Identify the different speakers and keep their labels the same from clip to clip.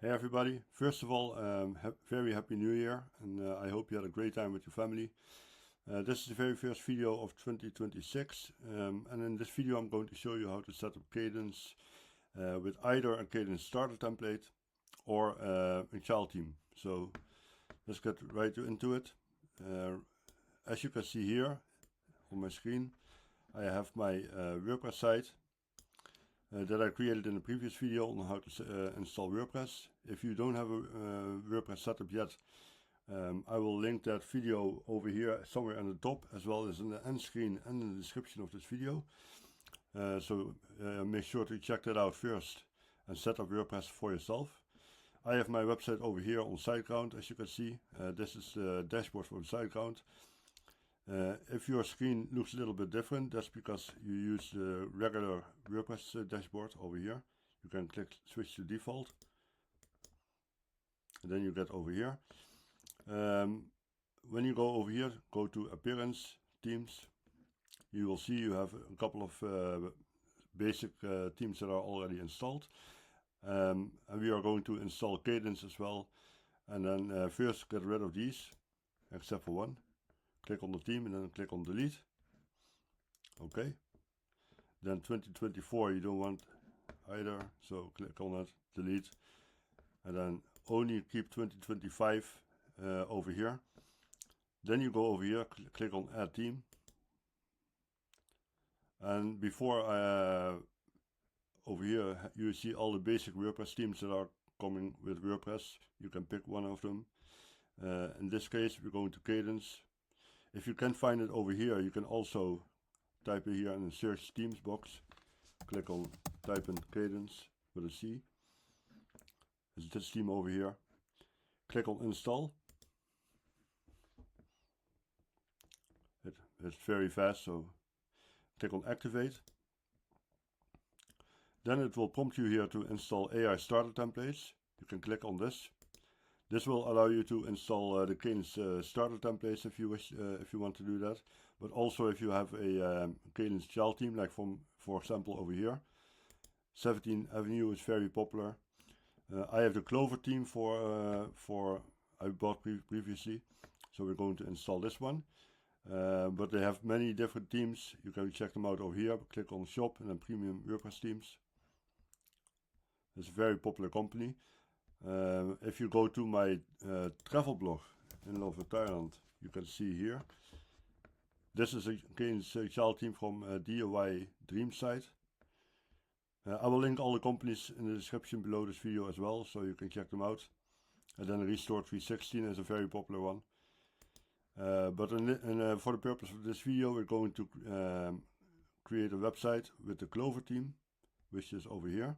Speaker 1: Hey everybody, first of all, very happy new year, and I hope you had a great time with your family. This is the very first video of 2026, and in this video I'm going to show you how to set up Kadence with either a Kadence starter template or a child theme. So let's get right into it. As you can see here on my screen, I have my WordPress site that I created in a previous video on how to install WordPress. If you don't have a WordPress setup yet, I will link that video over here somewhere on the top, as well as in the end screen and in the description of this video. So make sure to check that out first and set up WordPress for yourself. I have my website over here on Siteground, as you can see. This is the dashboard from Siteground. If your screen looks a little bit different, that's because you use the regular WordPress dashboard over here. You can click switch to default, and then you get over here. When you go over here, go to appearance, themes. You will see you have a couple of basic themes that are already installed, and we are going to install Kadence as well. And then first get rid of these, except for one. Click on the theme and then click on delete. Okay. Then 2024 you don't want either, so click on that, delete. And then only keep 2025 over here. Then you go over here, click on add theme. And before over here you see all the basic WordPress themes that are coming with WordPress. You can pick one of them. In this case we're going to Kadence. If you can't find it over here, you can also type it here in the search themes box. Click on type in Kadence with a C. It's this theme over here. Click on install. It's very fast, so click on activate. Then it will prompt you here to install AI starter templates. You can click on this. This will allow you to install the Kadence starter templates if you wish, if you want to do that. But also if you have a Kadence child theme, like for example over here. 17th Avenue is very popular. I have the Clover theme I bought previously, so we're going to install this one. But they have many different themes. You can check them out over here. Click on shop and then premium WordPress themes. It's a very popular company. If you go to my travel blog in Clover, Thailand, you can see here. This is a Kadence child theme from DIY Dream site. I will link all the companies in the description below this video as well, so you can check them out. And then Restore 316 is a very popular one. But for the purpose of this video, we're going to create a website with the Clover theme, which is over here.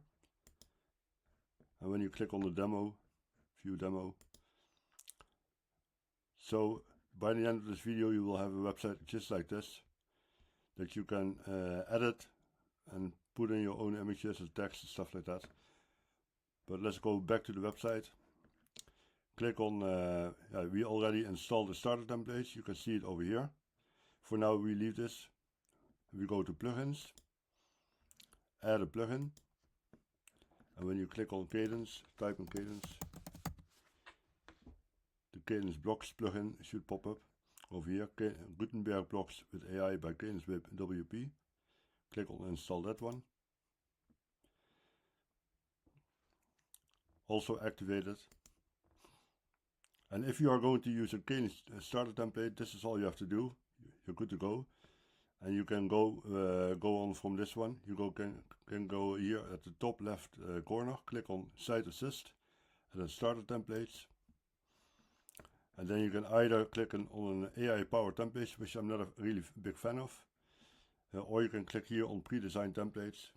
Speaker 1: And when you click on the demo, view demo. So by the end of this video you will have a website just like this, that you can edit and put in your own images and text and stuff like that. But let's go back to the website. Click on, we already installed the starter templates, you can see it over here. For now we leave this. We go to plugins, add a plugin. And when you click on Kadence, type in Kadence, the Kadence Blocks plugin should pop up over here. Gutenberg Blocks with AI by Kadence WP. Click on install that one. Also activate it. And if you are going to use a Kadence starter template, this is all you have to do. You're good to go. And you can go on from this one. You can go here at the top left corner, click on Site Assist and then Starter Templates. And then you can either click on an AI powered templates, which I'm not a really big fan of, or you can click here on pre-designed templates.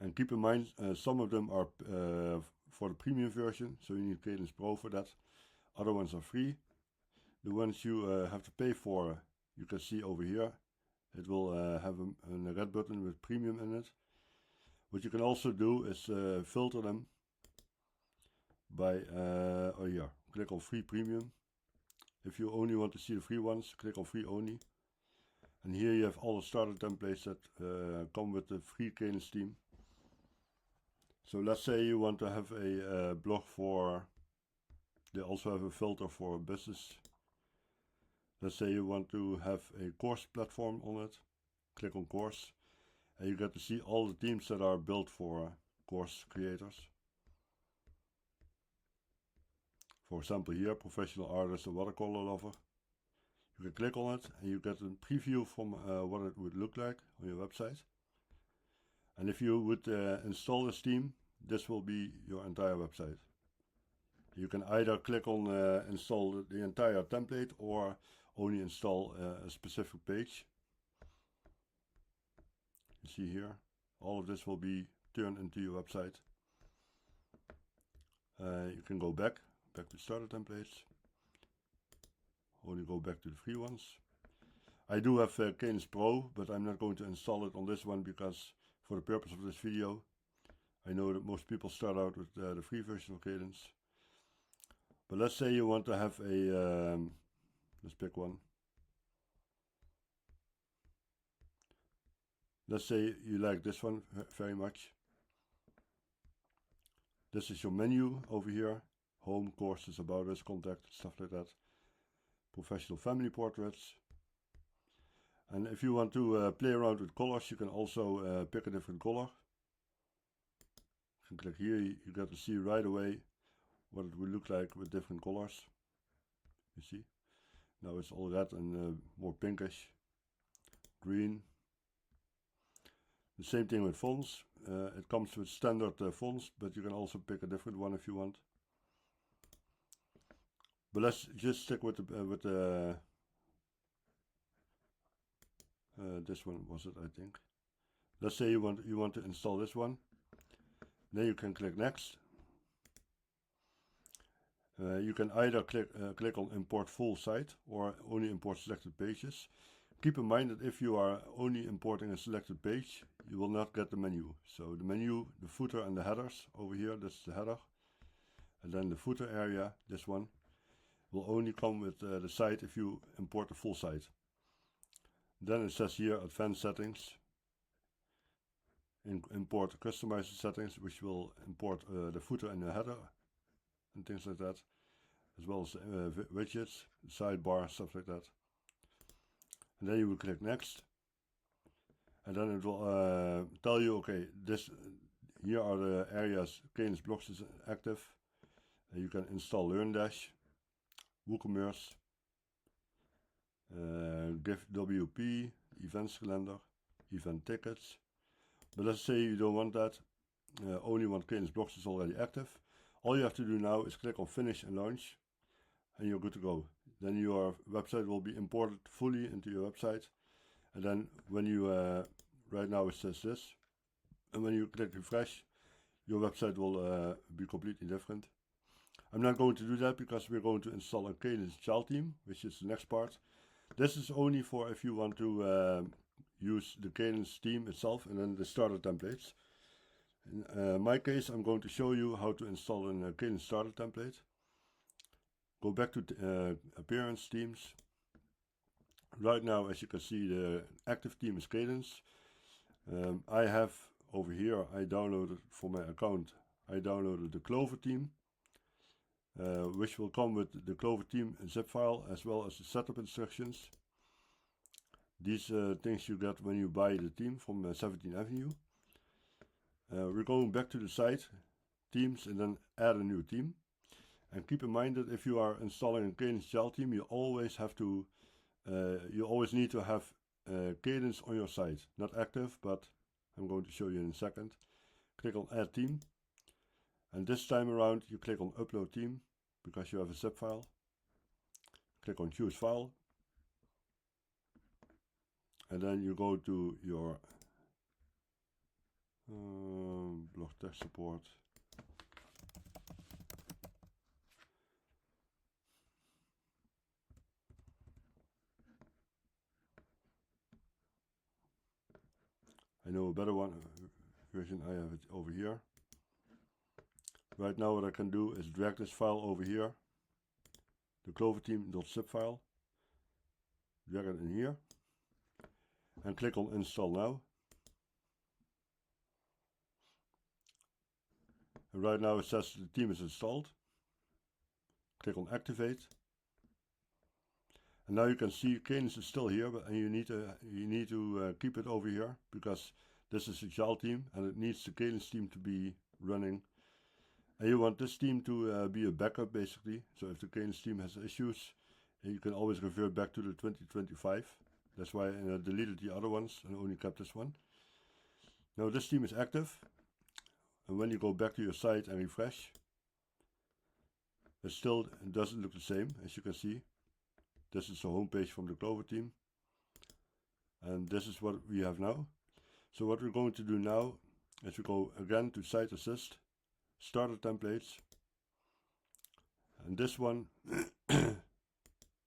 Speaker 1: And keep in mind, some of them are for the premium version, so you need Kadence Pro for that. Other ones are free. The ones you have to pay for, you can see over here. It will have a red button with premium in it. What you can also do is filter them by, click on free premium. If you only want to see the free ones, click on free only. And here you have all the starter templates that come with the free Kadence theme. So let's say you want to have a blog for, they also have a filter for business. Let's say you want to have a course platform on it. Click on course and you get to see all the themes that are built for course creators. For example here, professional artist and watercolor lover. You can click on it and you get a preview from what it would look like on your website. And if you would install this theme, this will be your entire website. You can either click on install the entire template or only install a specific page. You see here, all of this will be turned into your website. You can go back to starter templates. Only go back to the free ones. I do have Kadence Pro, but I'm not going to install it on this one because for the purpose of this video, I know that most people start out with the free version of Kadence. But let's say you want to have a, let's pick one. Let's say you like this one very much. This is your menu over here. Home, courses, about us, contact, stuff like that. Professional family portraits. And if you want to play around with colors, you can also pick a different color. You can click here, you get to see right away what it will look like with different colors. You see? Now it's all red and more pinkish, green. The same thing with fonts. It comes with standard fonts, but you can also pick a different one if you want. But let's just stick with the this one was it, I think. Let's say you want to install this one. Then you can click next. You can either click on import full site or only import selected pages. Keep in mind that if you are only importing a selected page, you will not get the menu. So the menu, the footer and the headers over here, that's the header. And then the footer area, this one, will only come with the site if you import the full site. Then it says here advanced settings. Import customized settings, which will import the footer and the header and things like that, as well as widgets, sidebar, stuff like that. And then you will click next, and then it will tell you, okay, here are the areas Kadence Blocks is active. And you can install LearnDash, WooCommerce, GiveWP, Events Calendar, Event Tickets. But let's say you don't want that, only one Kadence Blocks is already active. All you have to do now is click on Finish and Launch, and you're good to go. Then your website will be imported fully into your website. And then when you, right now it says this, and when you click refresh, your website will be completely different. I'm not going to do that because we're going to install a Kadence Child Theme, which is the next part. This is only for if you want to use the Kadence theme itself and then the starter templates. In my case, I'm going to show you how to install a Kadence starter template. Go back to appearance themes. Right now, as you can see, the active theme is Kadence. I have over here, I downloaded for my account, I downloaded the Clover theme, which will come with the Clover theme zip file as well as the setup instructions. These things you get when you buy the theme from 17th Avenue. We're going back to the site, themes, and then add a new theme. And keep in mind that if you are installing a Kadence Child theme, you always have to, you always need to have Kadence on your site. Not active, but I'm going to show you in a second. Click on Add Theme, and this time around you click on Upload Theme because you have a zip file. Click on Choose File, and then you go to your blog text support. I know a better one version, I have it over here. Right now what I can do is drag this file over here, the Clover theme.zip file, drag it in here, and click on Install Now. right now it says the theme is installed. Click on activate. And now you can see Kadence is still here, but you need to keep it over here because this is a child theme and it needs the Kadence theme to be running. And you want this theme to be a backup basically. So if the Kadence theme has issues, you can always revert back to the 2025. That's why I deleted the other ones and only kept this one. Now this theme is active. And when you go back to your site and refresh, it still doesn't look the same, as you can see. This is the home page from the Clover theme. And this is what we have now. So what we're going to do now is we go again to Site Assist, Starter Templates. And this one,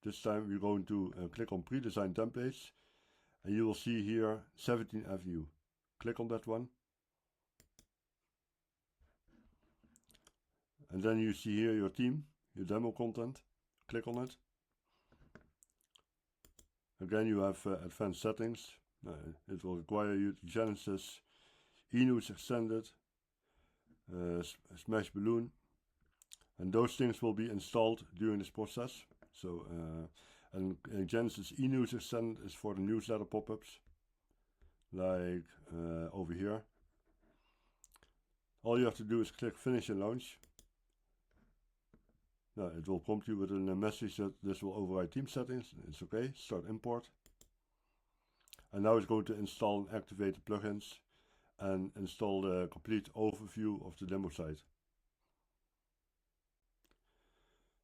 Speaker 1: this time we're going to click on Pre-designed Templates. And you will see here 17 FU. Click on that one. And then you see here your theme, your demo content. Click on it. Again, you have advanced settings. It will require you to Genesis, eNews Extended, Smash Balloon, and those things will be installed during this process. So, and Genesis eNews Extended is for the newsletter pop-ups, like over here. All you have to do is click Finish and Launch. Now it will prompt you with a message that this will override theme settings. It's okay. Start import. And now it's going to install and activate the plugins and install the complete overview of the demo site.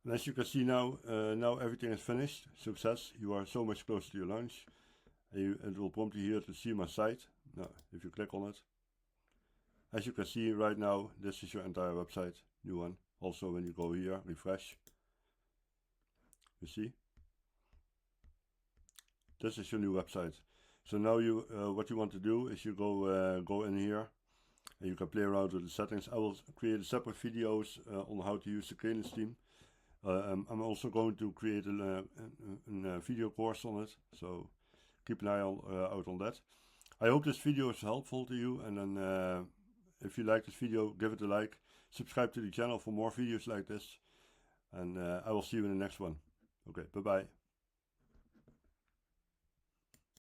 Speaker 1: And as you can see now, now everything is finished. Success. You are so much closer to your launch. And it will prompt you here to see my site. Now, if you click on it, as you can see right now, this is your entire website, new one. Also, when you go here, refresh, you see, this is your new website. So now you, what you want to do is you go in here, and you can play around with the settings. I will create separate videos on how to use the Kadence theme. I'm also going to create a video course on it, so keep an eye out on that. I hope this video is helpful to you, and then if you like this video, give it a like. Subscribe to the channel for more videos like this, and I will see you in the next one. Okay, bye bye.